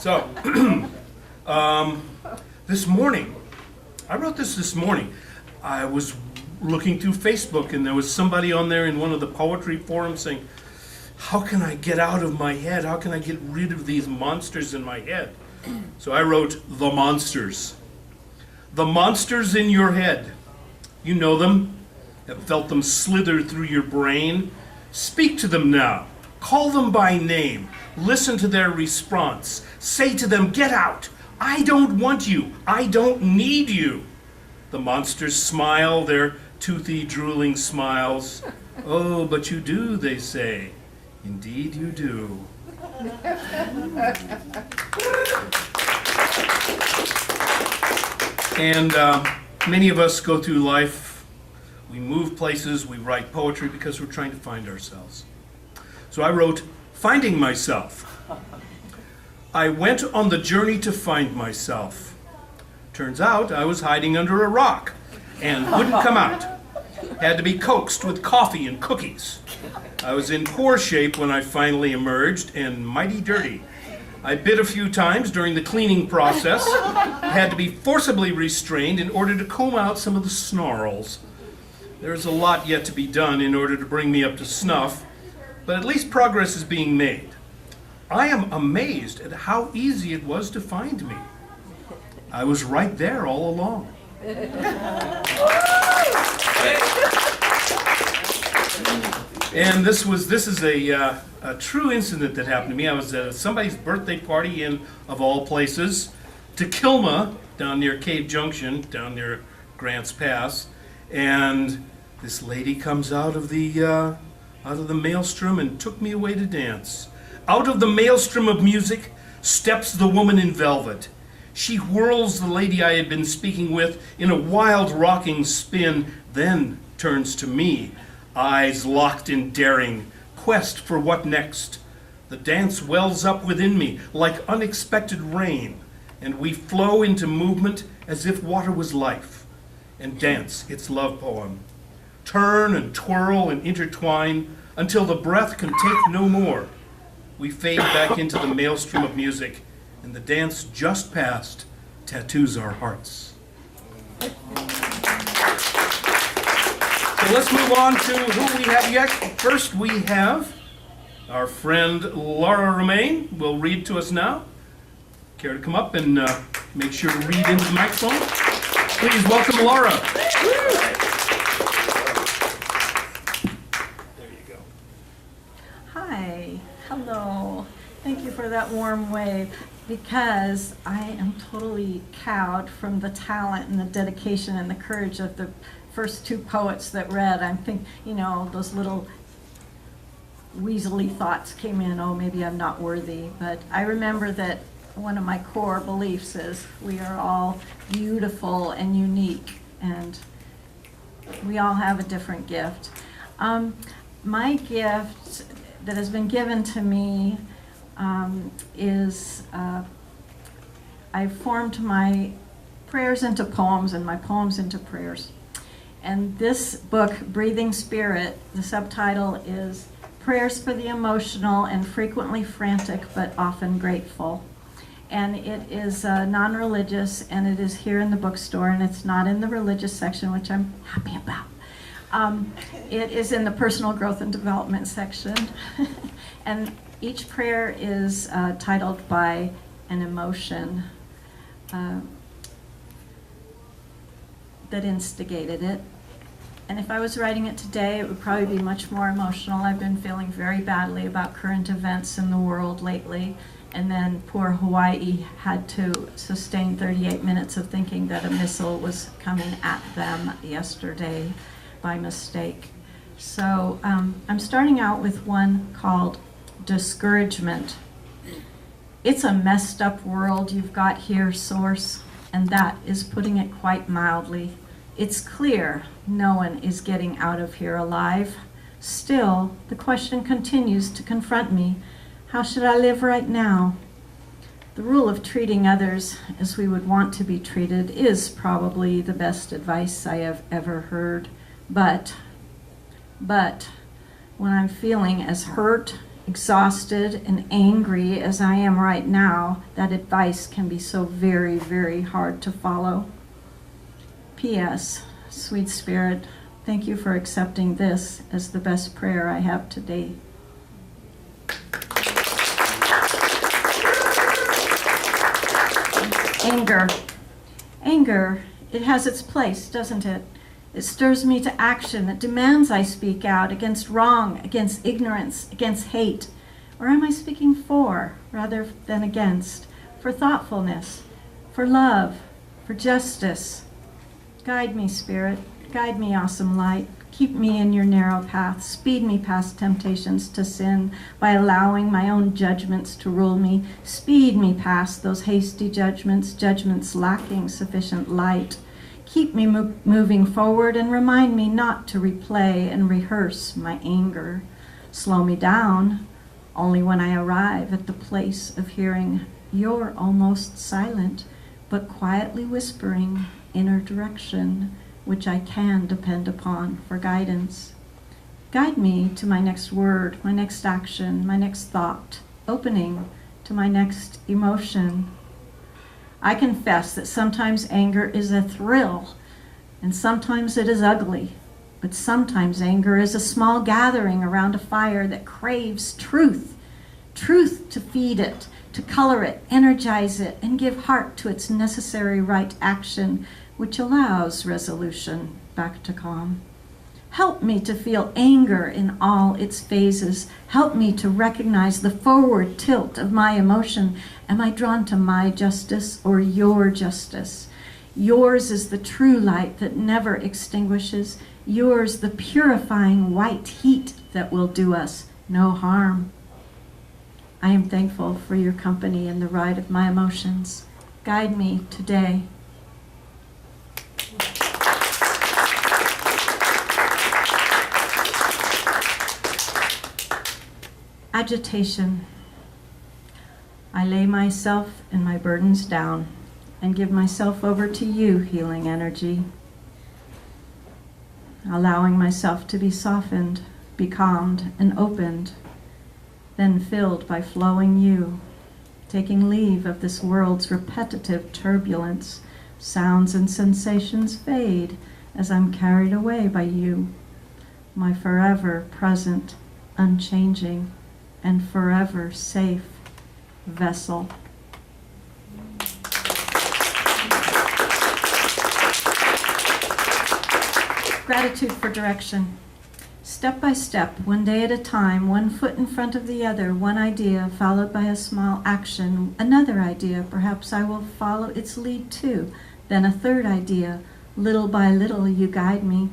So, this morning, I wrote this morning. I was looking through Facebook and there was somebody on there in one of the poetry forums saying, how can I get out of my head? How can I get rid of these monsters in my head? So I wrote, the monsters. The monsters in your head. You know them, have felt them slither through your brain. Speak to them now. Call them by name. Listen to their response. Say to them, get out. I don't want you. I don't need you. The monsters smile their toothy, drooling smiles. Oh, but you do, they say. Indeed you do. And many of us go through life. We move places, we write poetry because we're trying to find ourselves. So I wrote, Finding Myself. I went on the journey to find myself. Turns out I was hiding under a rock and wouldn't come out. Had to be coaxed with coffee and cookies. I was in poor shape when I finally emerged and mighty dirty. I bit a few times during the cleaning process. Had to be forcibly restrained in order to comb out some of the snarls. There's a lot yet to be done in order to bring me up to snuff, but at least progress is being made. I am amazed at how easy it was to find me. I was right there all along. And this is a true incident that happened to me. I was at somebody's birthday party in, of all places, Tequilma, down near Cave Junction, down near Grants Pass, and this lady comes out of the maelstrom and took me away to dance. Out of the maelstrom of music steps the woman in velvet. She whirls the lady I had been speaking with in a wild rocking spin, then turns to me, eyes locked in daring, quest for what next. The dance wells up within me like unexpected rain, and we flow into movement as if water was life, and dance its love poem. Turn and twirl and intertwine until the breath can take no more. We fade back into the maelstrom of music, and the dance just past tattoos our hearts. So let's move on to who we have yet. First we have our friend Laura Romaine will read to us now. Care to come up and make sure to read into the microphone? Please welcome Laura. There you go. Hi, hello. Thank you for that warm wave, because I am totally cowed from the talent and the dedication and the courage of the first two poets that read. I think, those little weaselly thoughts came in, oh, maybe I'm not worthy. But I remember that one of my core beliefs is we are all beautiful and unique, and we all have a different gift. My gift that has been given to me is I've formed my prayers into poems and my poems into prayers. And this book, Breathing Spirit, the subtitle is Prayers for the Emotional and Frequently Frantic but Often Grateful. And it is non-religious, and it is here in the bookstore, and it's not in the religious section, which I'm happy about. It is in the personal growth and development section. And each prayer is titled by an emotion that instigated it. And if I was writing it today, it would probably be much more emotional. I've been feeling very badly about current events in the world lately. And then poor Hawaii had to sustain 38 minutes of thinking that a missile was coming at them yesterday by mistake. So I'm starting out with one called Discouragement. It's a messed up world you've got here, Source, and that is putting it quite mildly. It's clear no one is getting out of here alive. Still, the question continues to confront me. How should I live right now? The rule of treating others as we would want to be treated is probably the best advice I have ever heard. But when I'm feeling as hurt exhausted and angry as I am right now, that advice can be so very, very hard to follow. P.S. Sweet Spirit, thank you for accepting this as the best prayer I have today. Anger. Anger, it has its place, doesn't it? It stirs me to action. It demands I speak out against wrong, against ignorance, against hate. Or am I speaking for rather than against? For thoughtfulness, for love, for justice. Guide me, Spirit. Guide me, awesome light. Keep me in your narrow path. Speed me past temptations to sin by allowing my own judgments to rule me. Speed me past those hasty judgments, judgments lacking sufficient light. Keep me moving forward and remind me not to replay and rehearse my anger. Slow me down only when I arrive at the place of hearing your almost silent but quietly whispering inner direction, which I can depend upon for guidance. Guide me to my next word, my next action, my next thought, opening to my next emotion. I confess that sometimes anger is a thrill, and sometimes it is ugly, but sometimes anger is a small gathering around a fire that craves truth, truth to feed it, to color it, energize it, and give heart to its necessary right action, which allows resolution back to calm. Help me to feel anger in all its phases. Help me to recognize the forward tilt of my emotion. Am I drawn to my justice or your justice? Yours is the true light that never extinguishes. Yours the purifying white heat that will do us no harm. I am thankful for your company in the ride of my emotions. Guide me today. Agitation. I lay myself and my burdens down and give myself over to you, healing energy. Allowing myself to be softened, be calmed and opened, then filled by flowing you, taking leave of this world's repetitive turbulence. Sounds and sensations fade as I'm carried away by you, my forever present, unchanging, and forever safe vessel. Gratitude for direction. Step by step, one day at a time, one foot in front of the other, one idea followed by a small action, another idea, perhaps I will follow its lead too, then a third idea. Little by little you guide me.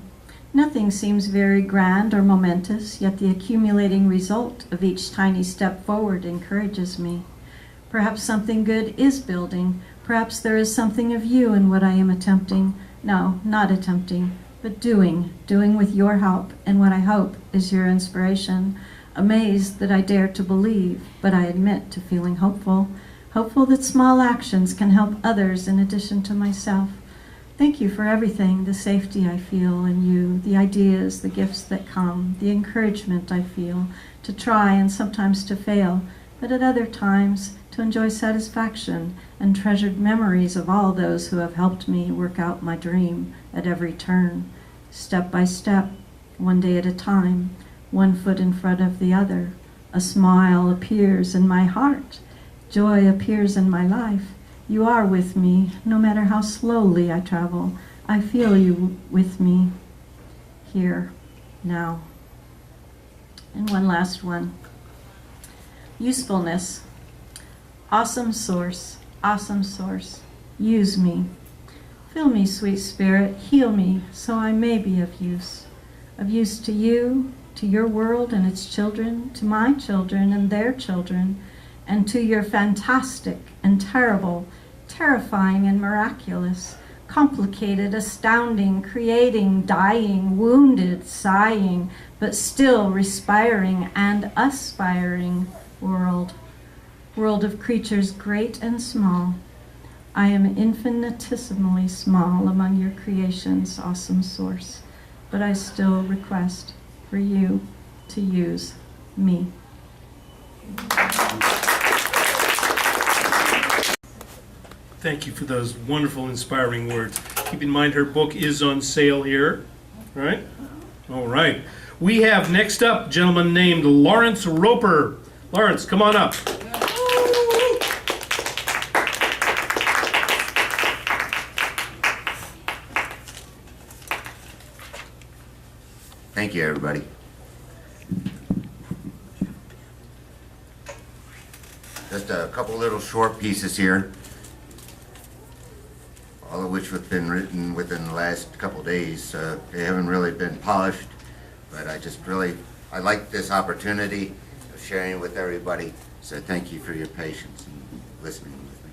Nothing seems very grand or momentous, yet the accumulating result of each tiny step forward encourages me. Perhaps something good is building. Perhaps there is something of you in what I am attempting. No, not attempting, but doing with your help and what I hope is your inspiration. Amazed that I dare to believe, but I admit to feeling hopeful. Hopeful that small actions can help others in addition to myself. Thank you for everything, the safety I feel in you, the ideas, the gifts that come, the encouragement I feel to try and sometimes to fail, but at other times to enjoy satisfaction and treasured memories of all those who have helped me work out my dream at every turn. Step by step, one day at a time, one foot in front of the other, a smile appears in my heart, joy appears in my life. You are with me, no matter how slowly I travel. I feel you with me here, now. And one last one. Usefulness. Awesome source, use me. Fill me, sweet spirit, heal me, so I may be of use to you, to your world and its children, to my children and their children, and to your fantastic and terrible, terrifying and miraculous, complicated, astounding, creating, dying, wounded, sighing, but still respiring and aspiring world of creatures great and small. I am infinitesimally small among your creations, awesome source, but I still request for you to use me. Thank you for those wonderful, inspiring words. Keep in mind her book is on sale here, right? All right. We have next up a gentleman named Lawrence Roper. Lawrence, come on up. Thank you, everybody. Just a couple little short pieces here, all of which have been written within the last couple days. They haven't really been polished, but I like this opportunity of sharing with everybody, so thank you for your patience and listening with me.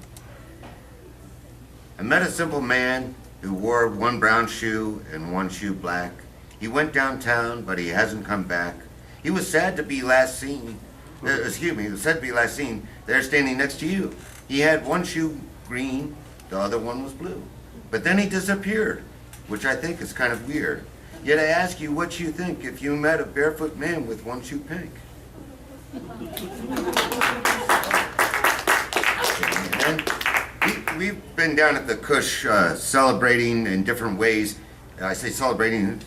I met a simple man who wore one brown shoe and one shoe black. He went downtown, but he hasn't come back. He was sad to be last seen. Sad to be last seen there standing next to you. He had one shoe green, the other one was blue. But then he disappeared, which I think is kind of weird. Yet I ask you what you think if you met a barefoot man with one shoe pink. And we've been down at the Cush celebrating in different ways. I say celebrating,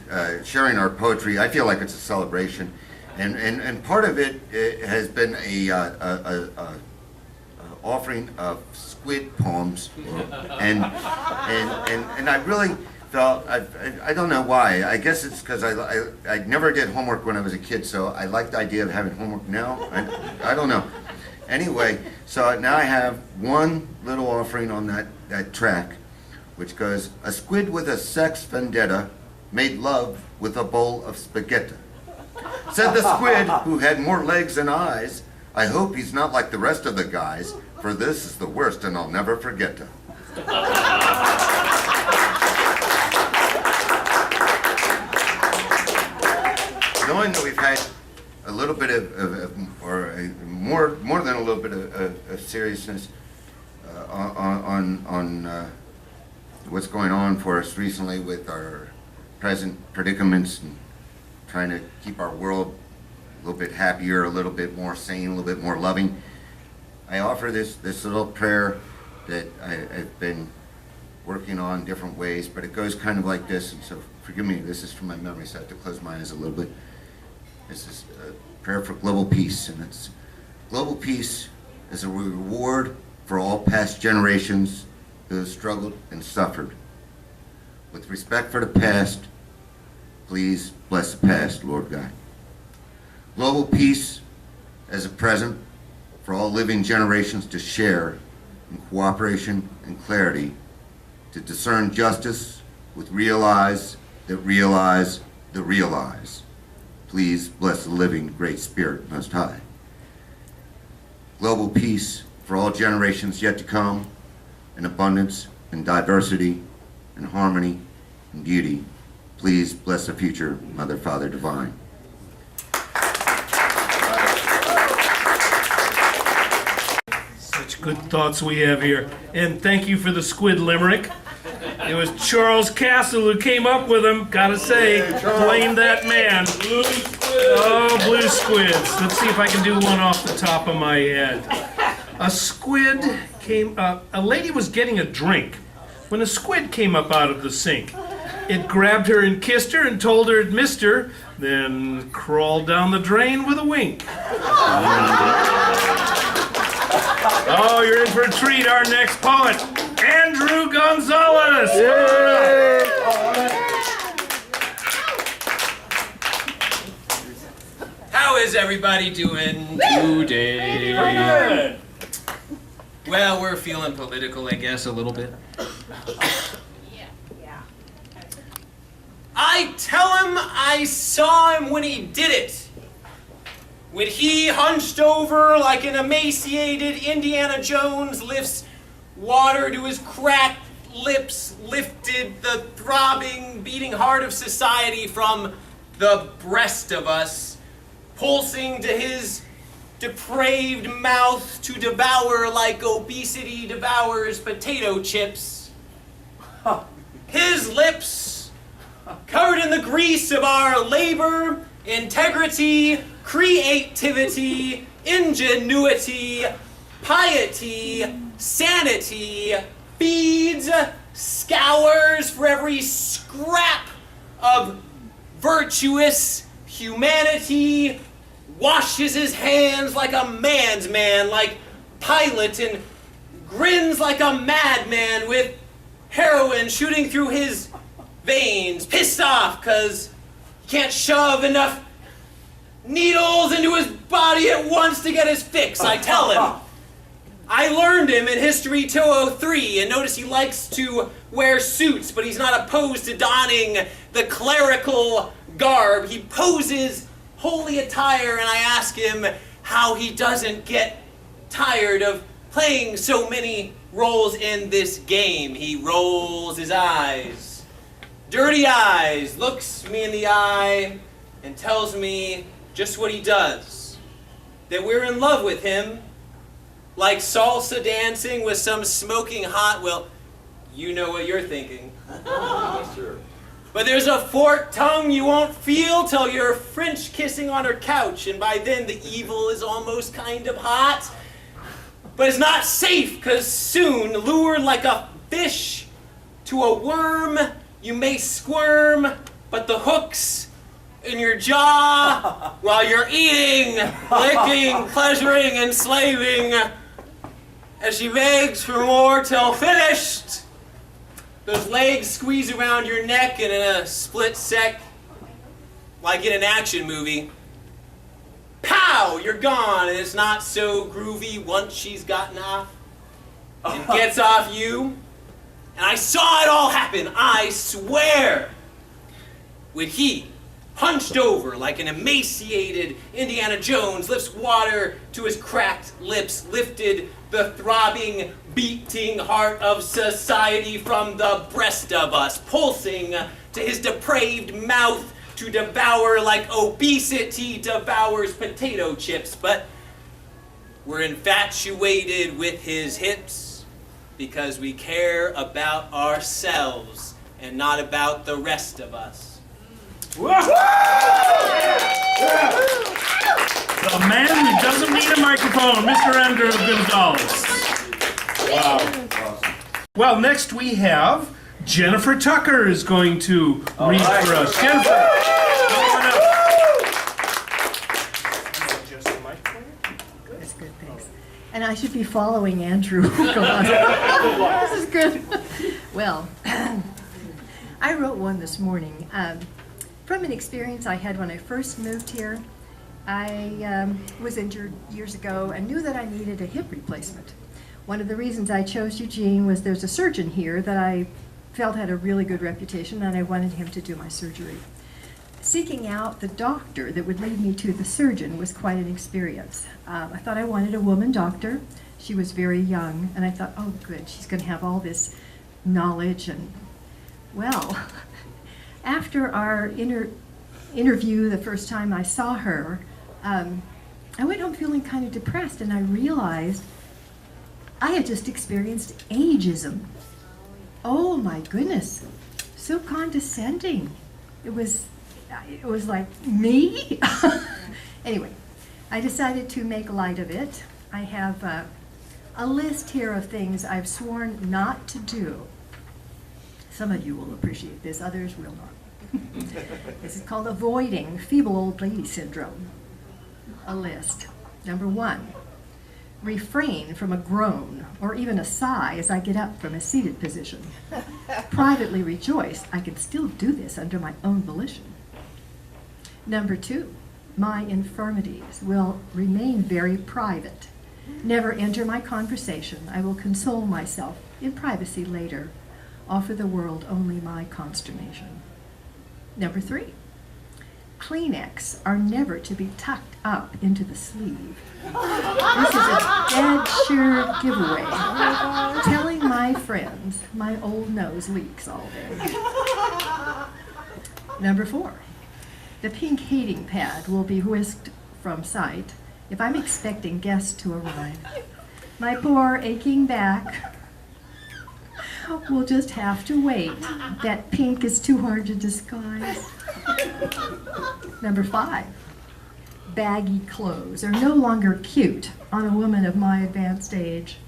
sharing our poetry. I feel like it's a celebration. And part of it has been a offering of squid poems, and I really felt I don't know why. I guess it's because I never did homework when I was a kid, so I like the idea of having homework now. I don't know. Anyway, so now I have one little offering on that track, which goes: a squid with a sex vendetta made love with a bowl of spaghetti. Said the squid, who had more legs than eyes, I hope he's not like the rest of the guys, for this is the worst and I'll never forget it. Knowing that we've had a little bit more than a little bit of seriousness on what's going on for us recently with our present predicaments and trying to keep our world a little bit happier, a little bit more sane, a little bit more loving, I offer this little prayer that I've been working on different ways, but it goes kind of like this, and so forgive me, this is from my memory, so I have to close my eyes a little bit. This is a prayer for global peace, and it's: global peace is a reward for all past generations who have struggled and suffered. With respect for the past, please bless the past, Lord God. Global peace as a present for all living generations to share in cooperation and clarity, to discern justice with realize that realize the realize. Please bless the living Great Spirit Most High. Global peace for all generations yet to come, in abundance and diversity and harmony and beauty. Please bless the future Mother, Father Divine. Such good thoughts we have here. And thank you for the squid limerick. It was Charles Castle who came up with them. Gotta say, blame that man. Oh, blue squids. Let's see if I can do one off the top of my head. A squid came up. A lady was getting a drink when a squid came up out of the sink. It grabbed her and kissed her and told her it missed her, then crawled down the drain with a wink. Oh, you're in for a treat. Our next poet, Andrew Gonzales. How is everybody doing today? Well, we're feeling political, I guess, a little bit. I tell him I saw him when he did it. When he hunched over like an emaciated Indiana Jones, lifts water to his cracked lips, lifted the throbbing, beating heart of society from the breast of us, pulsing to his depraved mouth to devour like obesity devours potato chips. His lips, covered in the grease of our labor, integrity, creativity, ingenuity, piety, sanity, feeds, scours for every scrap of virtuous humanity, washes his hands like a man's man, like Pilate, and grins like a madman with heroin shooting through his veins, pissed off because he can't shove enough needles into his body at once to get his fix. I tell him. I learned him in History 203, and notice he likes to wear suits, but he's not opposed to donning the clerical garb. He poses holy attire, and I ask him how he doesn't get tired of playing so many roles in this game. He rolls his eyes, dirty eyes, looks me in the eye, and tells me just what he does, that we're in love with him, like salsa dancing with some smoking hot, well, you know what you're thinking. But there's a forked tongue you won't feel till you're French kissing on her couch, and by then the evil is almost kind of hot. But it's not safe, because soon, lured like a fish to a worm, you may squirm, but the hook's in your jaw while you're eating, licking, pleasuring, and slaving. As she begs for more till finished, those legs squeeze around your neck, and in a split sec, like in an action movie, pow, you're gone, and it's not so groovy once she's gotten off and gets off you. And I saw it all happen, I swear. When he, hunched over like an emaciated Indiana Jones, lifts water to his cracked lips, lifted the throbbing, beating heart of society from the breast of us, pulsing to his depraved mouth to devour like obesity devours potato chips. But we're infatuated with his hips because we care about ourselves and not about the rest of us. The man who doesn't need a microphone, Mr. Andrew Gonzales. Wow. Awesome. Well, next we have Jennifer Tucker is going to read for us. Jennifer, come on up. That's good, thanks. And I should be following Andrew. Go on. This is good. Well, I wrote one this morning. From an experience I had when I first moved here. I was injured years ago and knew that I needed a hip replacement. One of the reasons I chose Eugene was there's a surgeon here that I felt had a really good reputation, and I wanted him to do my surgery. Seeking out the doctor that would lead me to the surgeon was quite an experience. I thought I wanted a woman doctor. She was very young, and I thought, oh good, she's going to have all this knowledge. And well, after our interview the first time I saw her, I went home feeling kind of depressed, and I realized I had just experienced ageism. Oh my goodness, so condescending. It was like, me? Anyway, I decided to make light of it. I have a list here of things I've sworn not to do. Some of you will appreciate this, others will not. This is called avoiding feeble old lady syndrome. A list. Number 1, refrain from a groan or even a sigh as I get up from a seated position. Privately rejoice I can still do this under my own volition. Number 2, my infirmities will remain very private. Never enter my conversation. I will console myself in privacy later. Offer the world only my consternation. Number 3, Kleenex are never to be tucked up into the sleeve. This is a dead sure giveaway. Telling my friends my old nose leaks all day. Number 4, the pink heating pad will be whisked from sight if I'm expecting guests to arrive. My poor aching back will just have to wait. That pink is too hard to disguise. Number 5, baggy clothes are no longer cute on a woman of my advanced age.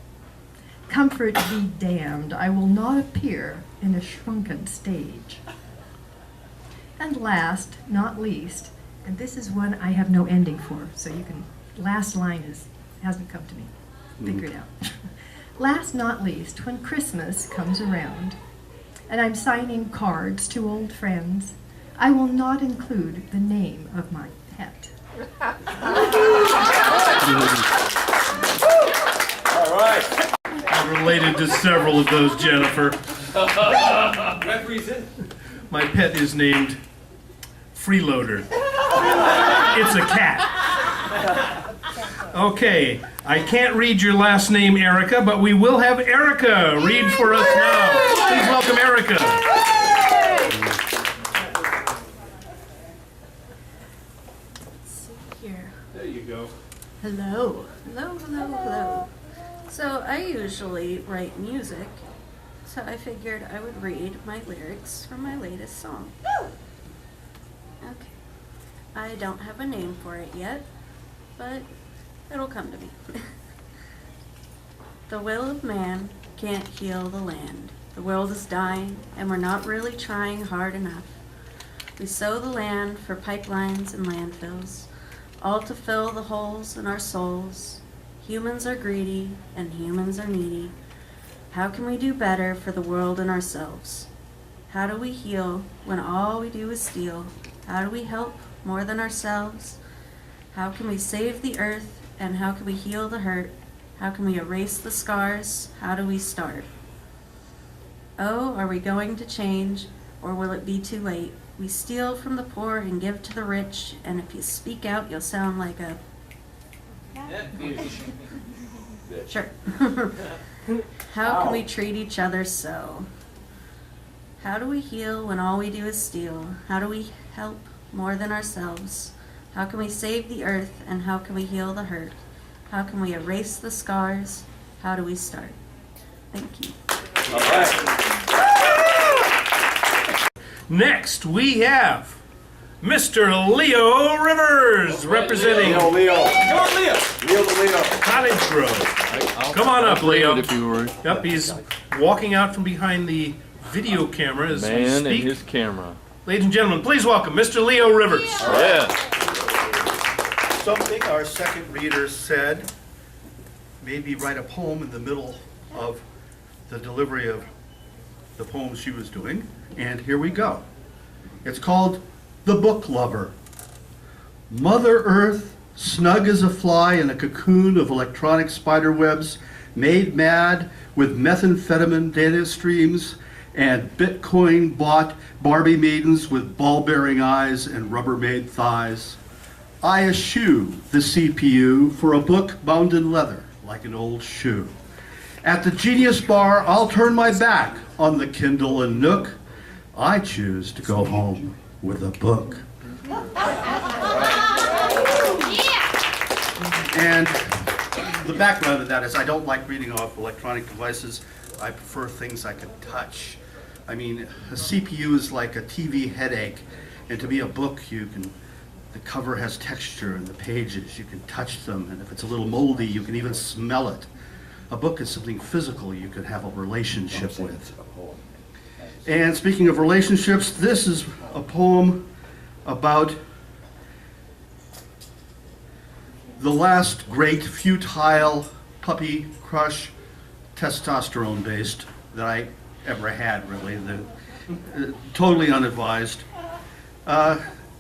Comfort be damned, I will not appear in a shrunken stage. And last, not least, and this is one I have no ending for, so you can, last line hasn't come to me. Figure it out. Last, not least, when Christmas comes around, and I'm signing cards to old friends, I will not include the name of my pet. All right. I'm related to several of those, Jennifer. Represent. My pet is named Freeloader. It's a cat. Okay, I can't read your last name, Erica, but we will have Erica read for us now. Please welcome Erica. Let's see here. There you go. Hello. Hello, hello, hello. So I usually write music, so I figured I would read my lyrics from my latest song. Okay. I don't have a name for it yet, but it'll come to me. The will of man can't heal the land. The world is dying, and we're not really trying hard enough. We sow the land for pipelines and landfills, all to fill the holes in our souls. Humans are greedy, and humans are needy. How can we do better for the world and ourselves? How do we heal when all we do is steal? How do we help more than ourselves? How can we save the earth, and how can we heal the hurt? How can we erase the scars? How do we start? Oh, are we going to change, or will it be too late? We steal from the poor and give to the rich, and if you speak out, you'll sound like a... Sure. How can we treat each other so? How do we heal when all we do is steal? How do we help more than ourselves? How can we save the earth, and how can we heal the hurt? How can we erase the scars? How do we start? Thank you. All right. Next, we have Mr. Leo Rivers representing Come on, Leo. Leo the Leo. Cottage Grove. Come on up, Leo. If you were Yep, he's walking out from behind the video camera as we man and speak. his camera. Ladies and gentlemen, please welcome Mr. Leo Rivers. Yeah. Something our second reader said made me write a poem in the middle of the delivery of the poem she was doing, and here we go. It's called The Book Lover. Mother Earth, snug as a fly in a cocoon of electronic spider webs, made mad with methamphetamine data streams and Bitcoin bought Barbie maidens with ball-bearing eyes and Rubbermaid thighs. I eschew the CPU for a book bound in leather like an old shoe. At the Genius Bar, I'll turn my back on the Kindle and Nook. I choose to go home with a book. And the background of that is I don't like reading off electronic devices. I prefer things I can touch. I mean, a CPU is like a TV headache, and to be a book, the cover has texture and the pages, you can touch them, and if it's a little moldy, you can even smell it. A book is something physical you can have a relationship with. And speaking of relationships, this is a poem about the last great futile puppy crush, testosterone based, that I ever had, really. Totally unadvised.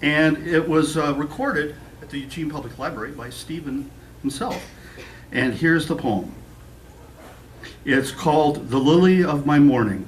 And it was recorded at the Eugene Public Library by Stephen himself. And here's the poem. It's called The Lily of My Morning.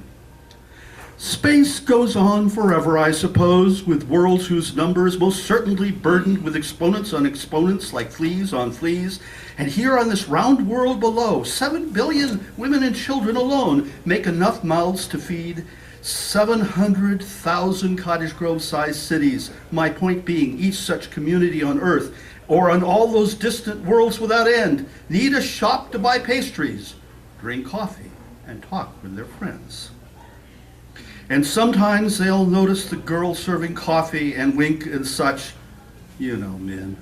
Space goes on forever, I suppose, with worlds whose numbers most certainly burdened with exponents on exponents like fleas on fleas. And here on this round world below, 7 billion women and children alone make enough mouths to feed 700,000 Cottage Grove-sized cities. My point being, each such community on Earth, or on all those distant worlds without end, need a shop to buy pastries, drink coffee, and talk with their friends. And sometimes they'll notice the girl serving coffee and wink and such. You know, men.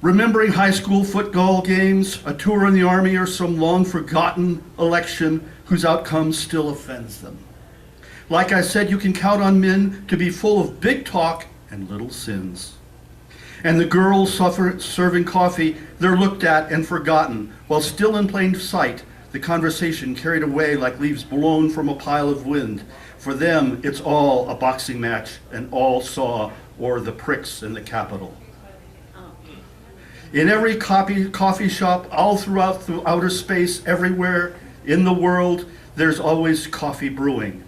Remembering high school football games, a tour in the Army, or some long-forgotten election whose outcome still offends them. Like I said, you can count on men to be full of big talk and little sins. And the girls serving coffee, they're looked at and forgotten, while still in plain sight, the conversation carried away like leaves blown from a pile of wind. For them, it's all a boxing match, and all saw, or the pricks in the Capitol. In every coffee shop, all throughout the outer space, everywhere in the world, there's always coffee brewing,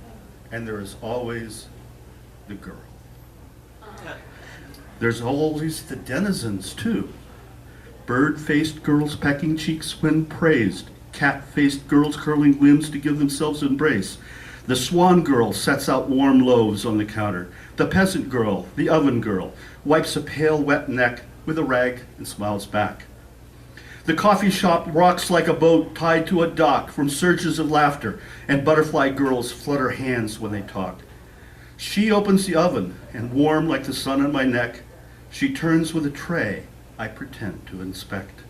and there is always the girl. There's always the denizens, too. Bird-faced girls pecking cheeks when praised, cat-faced girls curling limbs to give themselves embrace. The swan girl sets out warm loaves on the counter. The peasant girl, the oven girl, wipes a pale, wet neck with a rag and smiles back. The coffee shop rocks like a boat tied to a dock from surges of laughter, and butterfly girls flutter hands when they talk. She opens the oven, and warm like the sun on my neck, she turns with a tray I pretend to inspect.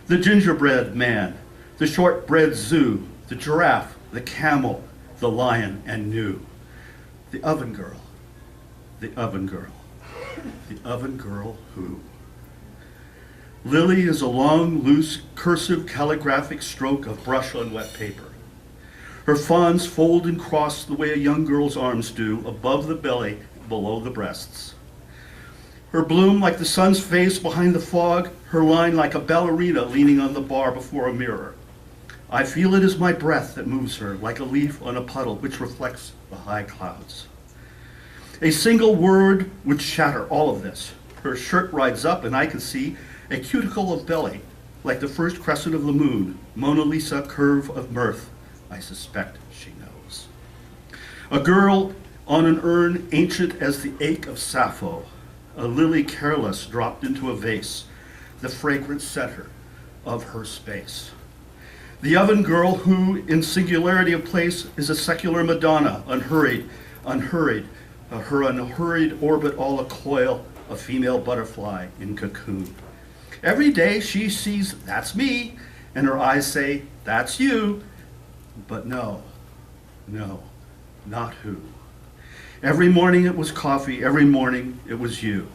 The gingerbread man, the shortbread zoo, the giraffe, the camel, the lion, and gnu. The oven girl, the oven girl, the oven girl who? Lily is a long, loose, cursive, calligraphic stroke of brush on wet paper. Her fawns fold and cross the way a young girl's arms do, above the belly, below the breasts. Her bloom like the sun's face behind the fog, her line like a ballerina leaning on the bar before a mirror. I feel it is my breath that moves her, like a leaf on a puddle which reflects the high clouds. A single word would shatter all of this. Her shirt rides up and I can see a cuticle of belly, like the first crescent of the moon, Mona Lisa curve of mirth. I suspect she knows. A girl on an urn ancient as the ache of Sappho, a lily careless dropped into a vase, the fragrant center of her space. The oven girl who, in singularity of place, is a secular Madonna, unhurried, her unhurried orbit all a coil, a female butterfly in cocoon. Every day she sees, that's me, and her eyes say, that's you, but no, not who. Every morning it was coffee, every morning it was you.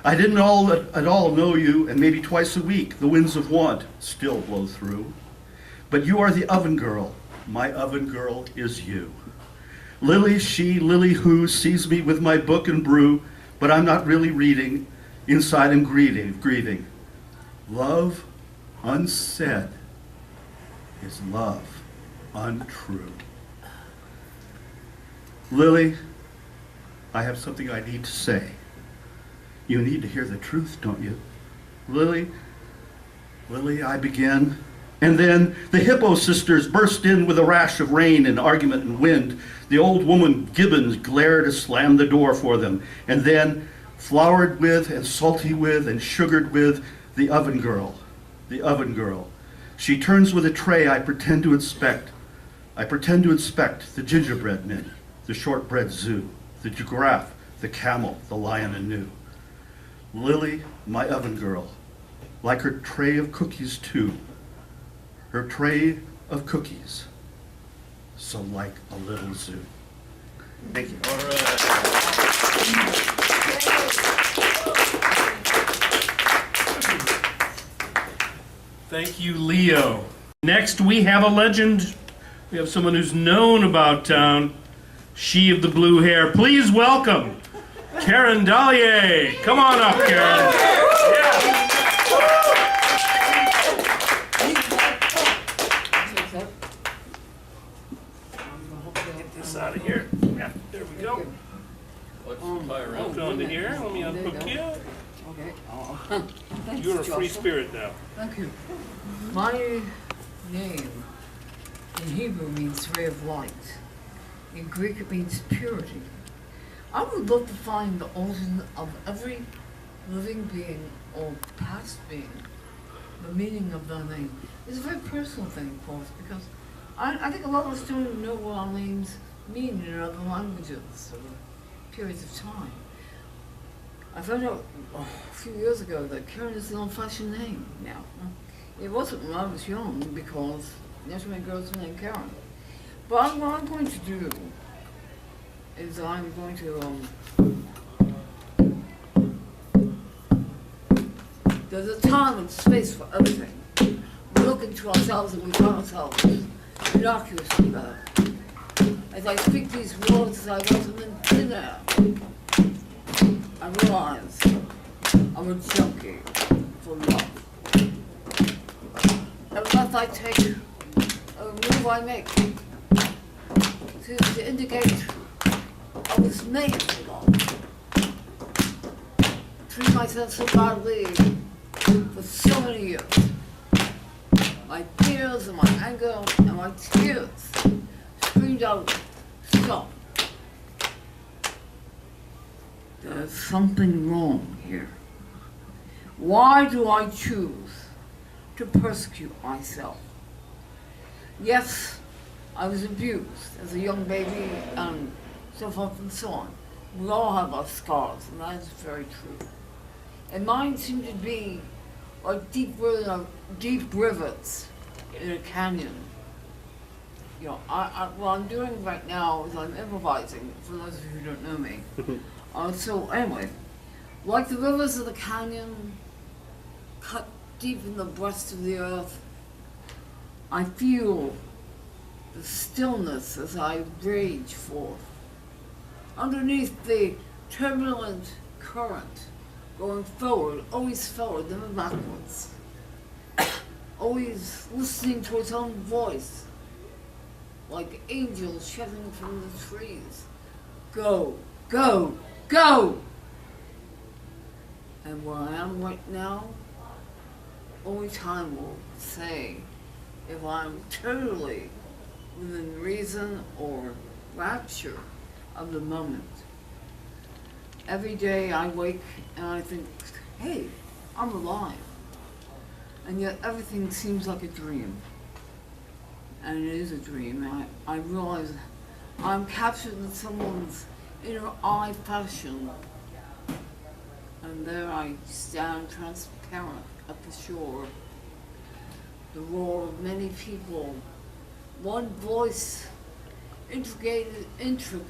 I didn't at all know you, and maybe twice a week the winds of want still blow through. But you are the oven girl, my oven girl is you. Lily, she, Lily who sees me with my book and brew, but I'm not really reading, inside I'm grieving. Love unsaid is love untrue. Lily, I have something I need to say. You need to hear the truth, don't you? Lily, I begin. And then the Hippo sisters burst in with a rash of rain and argument and wind. The old woman Gibbons glared to slam the door for them. And then, floured with and salty with and sugared with, the oven girl. She turns with a tray I pretend to inspect. The gingerbread men, the shortbread zoo, the giraffe, the camel, the lion, and gnu. Lily, my oven girl, like her tray of cookies too. Her tray of cookies, so like a little zoo. Thank you. All right. Thank you, Leo. Next, we have a legend. We have someone who's known about town. She of the blue hair. Please welcome Karen Dallier. Come on up, Karen. Get this out of here. Yeah, there we go. Hold on to here. Let me unhook you. Okay. Thanks, You're a free Joseph. spirit now. Thank you. My name in Hebrew means ray of light. In Greek it means purity. I would love to find the origin of every living being or past being, the meaning of their name. It's a very personal thing, of course, because I think a lot of us don't know what our names mean in other languages or periods of time. I found out a few years ago that Karen is an old-fashioned name now. It wasn't when I was young because there's many girls named Karen. But what I'm going to do is I'm going to, there's a time and space for everything. We look into ourselves and we find ourselves innocuously there. As I speak these words, as I write them in thin air, I realize I'm a junkie for love. And unless I take a move I make to indicate I was made for love, treat myself so badly for so many years. My fears and my anger and my tears screamed out, stop. There's something wrong here. Why do I choose to persecute myself? Yes, I was abused as a young baby and so forth and so on. We all have our scars, and that is very true. And mine seemed to be like deep rivets in a canyon. You know, what I'm doing right now is I'm improvising, for those of you who don't know me. So anyway, like the rivers of the canyon, cut deep in the breast of the earth, I feel the stillness as I rage forth. Underneath the turbulent current, going forward, never backwards. Always listening to its own voice, like angels shouting from the trees. Go, go, go! And where I am right now, only time will say if I'm totally within reason or rapture of the moment. Every day I wake and I think, hey, I'm alive. And yet everything seems like a dream. And it is a dream. I realize I'm captured in someone's inner eye fashion. And there I stand transparent at the shore. The roar of many people, one voice integrated into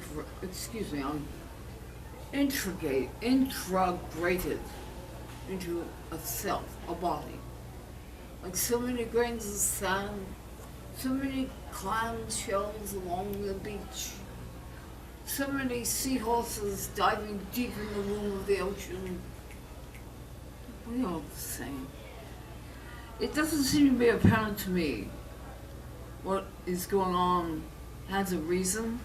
a self, a body. Like so many grains of sand, so many clam shells along the beach, so many seahorses diving deep in the womb of the ocean. We are the same. It doesn't seem to be apparent to me what is going on has a reason,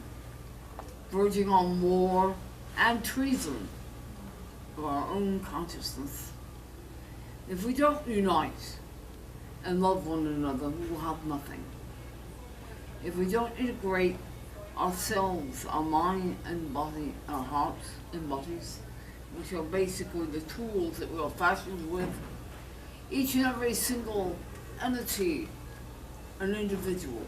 verging on war and treason of our own consciousness. If we don't unite and love one another, we will have nothing. If we don't integrate ourselves, our mind and body, our hearts and bodies, which are basically the tools that we are fashioned with, each and every single entity, an individual,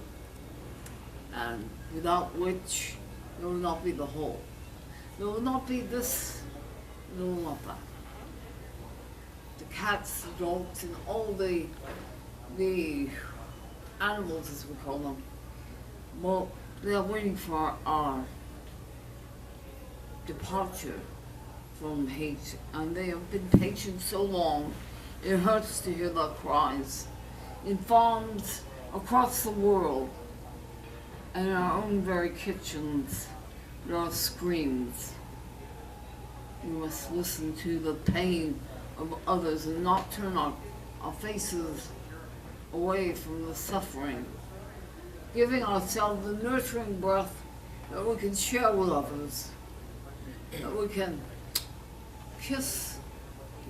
and without which there will not be the whole. There will not be this, there will not that. The cats, the dogs, and all the animals, as we call them, well, they are waiting for our departure from hate, and they have been patient so long, it hurts to hear their cries. In farms across the world, and in our own very kitchens, there are screams. We must listen to the pain of others and not turn our faces away from the suffering, giving ourselves the nurturing breath that we can share with others, that we can kiss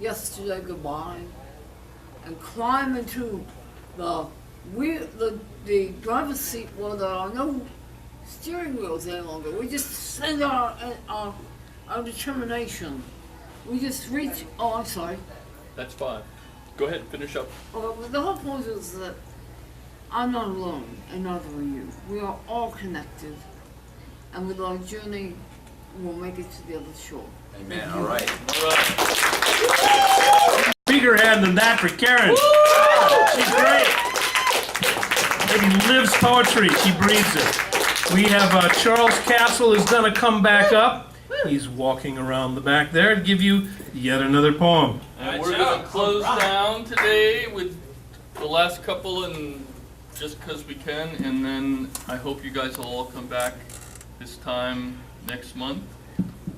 yesterday goodbye and climb into the driver's seat where there are no steering wheels any longer. We just send our determination. We just reach, oh, I'm sorry. That's fine. Go ahead, finish up. But the whole point is that I'm not alone, and neither are you. We are all connected, and with our journey, we'll make it to the other shore. Amen. All right. All right. Bigger hand than that for Karen. She's great. Lady lives poetry. She breathes it. We have Charles Castle is going to come back up. He's walking around the back there to give you yet another poem. And we're going to close down today with the last couple, and just because we can, and then I hope you guys will all come back this time next month.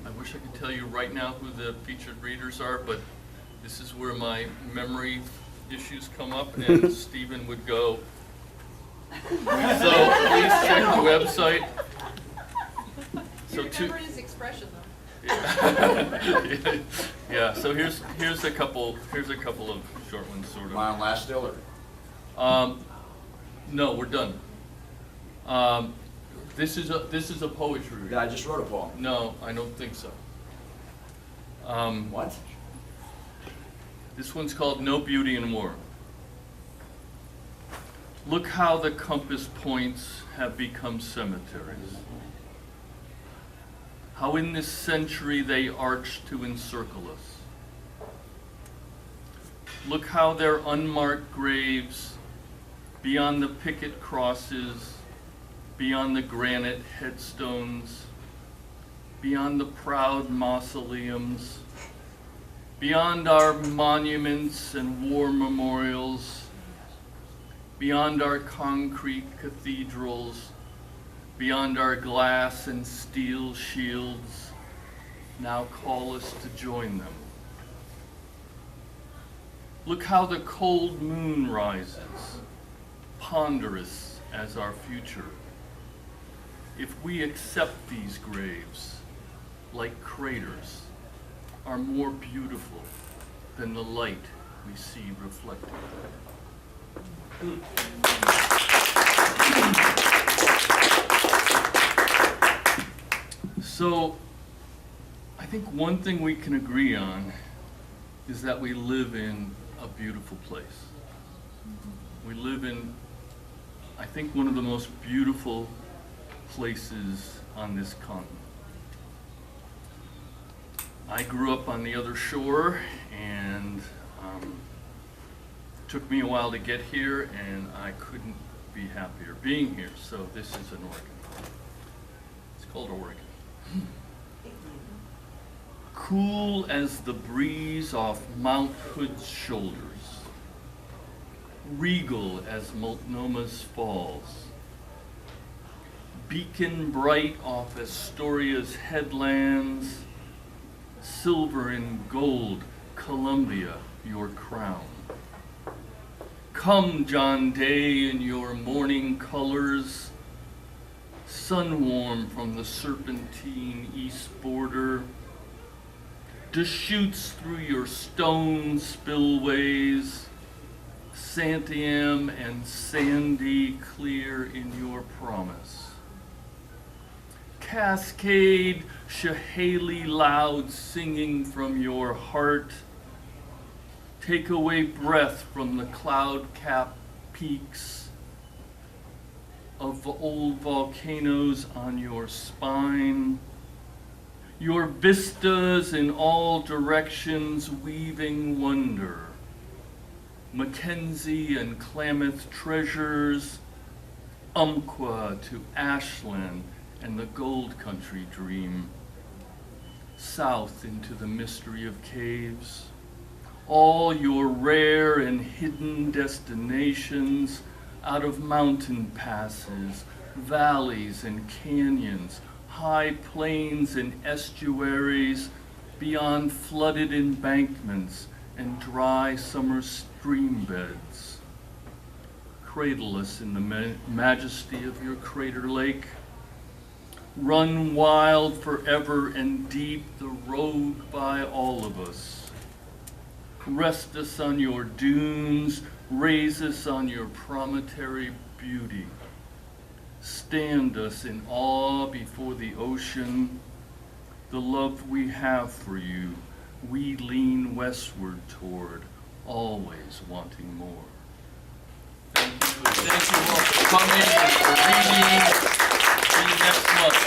I wish I could tell you right now who the featured readers are, but this is where my memory issues come up, and Stephen would go. So please check the website. So remember his expression though. Yeah. So here's a couple of short ones, sort of. Am I on last still, or? No, we're done. This is a poetry reading. Yeah, I just wrote a poem. No, I don't think so. What? This one's called No Beauty in War. Look how the compass points have become cemeteries. How in this century they arch to encircle us. Look how their unmarked graves, beyond the picket crosses, beyond the granite headstones, beyond the proud mausoleums, beyond our monuments and war memorials, beyond our concrete cathedrals, beyond our glass and steel shields, now call us to join them. Look how the cold moon rises, ponderous as our future. If we accept these graves, like craters, are more beautiful than the light we see reflected. So, I think one thing we can agree on is that we live in a beautiful place. We live in, I think, one of the most beautiful places on this continent. I grew up on the other shore, and it took me a while to get here, and I couldn't be happier being here. So this is an Oregon. It's called Oregon. Cool as the breeze off Mount Hood's shoulders, regal as Multnoma's falls, beacon bright off Astoria's headlands, silver and gold, Columbia, your crown. Come, John Day, in your morning colors, sun warm from the serpentine east border, Deschutes through your stone spillways, Santiam and sandy clear in your promise. Cascade, Chehaly loud singing from your heart, take away breath from the cloud-capped peaks of old volcanoes on your spine, your vistas in all directions weaving wonder, Mackenzie and Klamath treasures, Umpqua to Ashland and the gold country dream, south into the mystery of caves, all your rare and hidden destinations out of mountain passes, valleys and canyons, high plains and estuaries, beyond flooded embankments and dry summer stream beds. Cradle us in the majesty of your crater lake. Run wild forever and deep the road by all of us. Rest us on your dunes, raise us on your promontory beauty. Stand us in awe before the ocean, the love we have for you, we lean westward toward, always wanting more. Thank you all for coming and for reading. See you next month.